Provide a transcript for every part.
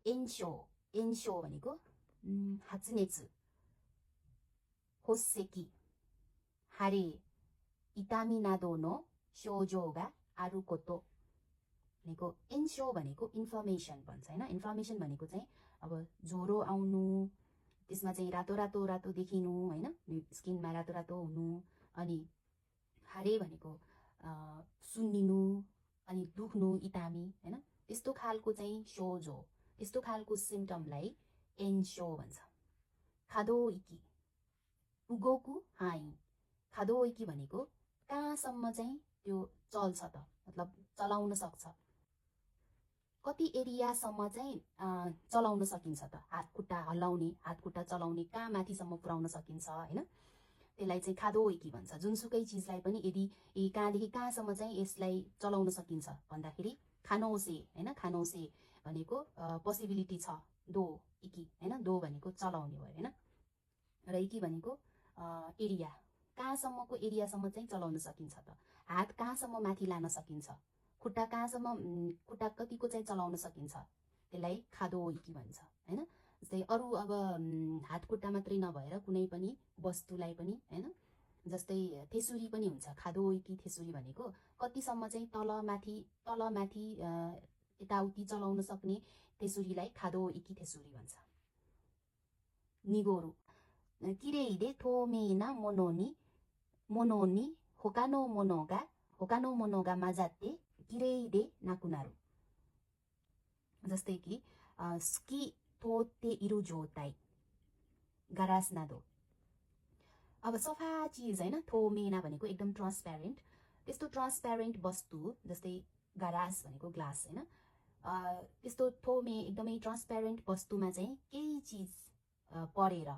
炎症भनेको हाचनेचु होस्सेकी हारे इतामी नादो no Shojo गा आरु कोतो भनेको एन्सो भनेको इन्फर्मेसन भन्छ हैन इन्फर्मेसन भनेको चाहिँ अब ज्वरो आउनु त्यसमा चाहिँ रातो रातो रातो देखिनु हैन स्किनमा रातो रातो हुनु अनि हारे भनेको सुन्निनु अनि दुख्नु इतामी हैन त्यस्तो खालको चाहिँ शोजो त्यस्तो खालको सिम्पटमलाई एन्सो भन्छ खादोइकी उगोकु हाई खादोइकी भनेको कहाँसम्म चाहिँ त्यो चल्छ त मतलब चलाउन सक्छ कति एरियासम्म चाहिँ चलाउन सकिन्छ त हात खुट्टा हल्लाउने हात खुट्टा चलाउने कहाँ माथिसम्म पुर्याउन सकिन्छ हैन त्यसलाई चाहिँ खादोइकी भन्छ जुनसुकै चिजलाई पनि यदि कहाँदेखि कहाँसम्म चाहिँ यसलाई चलाउन सकिन्छ भन्दाखेरि खानोसे हैन खानोसे भनेको पोसिबिलिटी छ दो इकी हैन दो भनेको चलाउने भयो हैन र इकी भनेको एरिया कहाँसम्मको एरियासम्म चाहिँ चलाउन सकिन्छ त हात कहाँसम्म माथि लान सकिन्छ खुट्टा कहाँसम्म खुट्टा कतिको चाहिँ चलाउन सकिन्छ त्यसलाई खादोइकी भन्छ हैन जस्तै अरु अब हात खुट्टा मात्रै नभएर कुनै पनि वस्तुलाई पनि हैन जस्तै थेसुरी पनि हुन्छ खादोइकी थेसुरी भनेको कतिसम्म चाहिँ तल माथि यताउति चलाउन सक्ने थेसुरीलाई खादोइकी थेसुरी भन्छ निगोरु किरेइदे थोमेना मोनोनी होकानो मोनोगा माजाते किरेइदे नाकुनारु जस्तै कि स्की तोते इरु जोताई गरास नादो अब सफा चिज हैन थोमेना भनेको एकदम ट्रान्सप्यारेन्ट त्यस्तो ट्रान्सप्यारेन्ट वस्तु जस्तै गरास भनेको ग्लास हैन त्यस्तो थोमे एकदमै ट्रान्सप्यारेन्ट वस्तुमा चाहिँ केही चिज परेर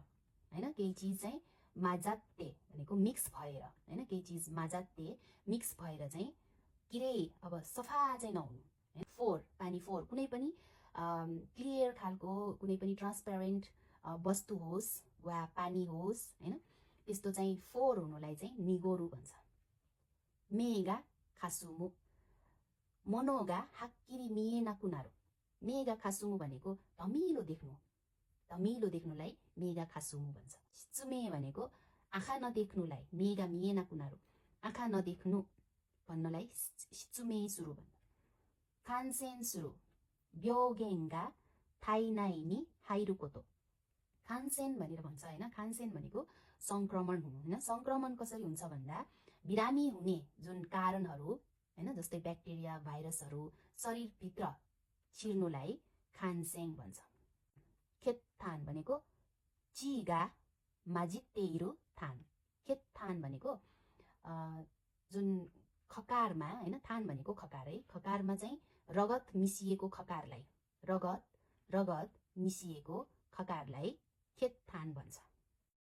हैन केही चिज चाहिँ माजाते भनेको मिक्स भएर हैन केही चिज माजाते मिक्स भएर चाहिँ किरे अब सफा चाहिँ नहुनु फोर पानी फोर कुनै पनि क्लियर खालको कुनै पनि ट्रान्सप्यारेन्ट वस्तु होस् वा पानी होस् हैन त्यस्तो चाहिँ फोर हुनुलाई चाहिँ निगोरु भन्छ मेगा खासुमु मोनोगा हाक्किरी मिएना कुनारु मेगा खासुमु भनेको धमिलो देख्नुलाई मेगा खासुमु भन्छ शिचुमे भनेको आँखा नदेख्नुलाई मेगा मिएना कुनारु आँखा नदेख्नु भन्नलाई शिचुमे सुरु भन्छ खानसेन सुरु ब्योगेंगा थाइनाइनी हाइरुकोतो खानसेन भनेर भन्छ हैन खानसेन भनेको संक्रमण हुनु हैन संक्रमण कसरी हुन्छ भन्दा बिरामी हुने जुन कारणहरू हैन जस्तै ब्याक्टेरिया भाइरसहरू शरीर भित्र छिर्नुलाई खानसेन भन्छ खेतथान भनेको चिगा माजितेइरु थान खेतथान भनेको जुन खकारमा हैन थान भनेको खकार है खकारमा चाहिँ रगत मिसिएको खकारलाई रगत मिसिएको खकारलाई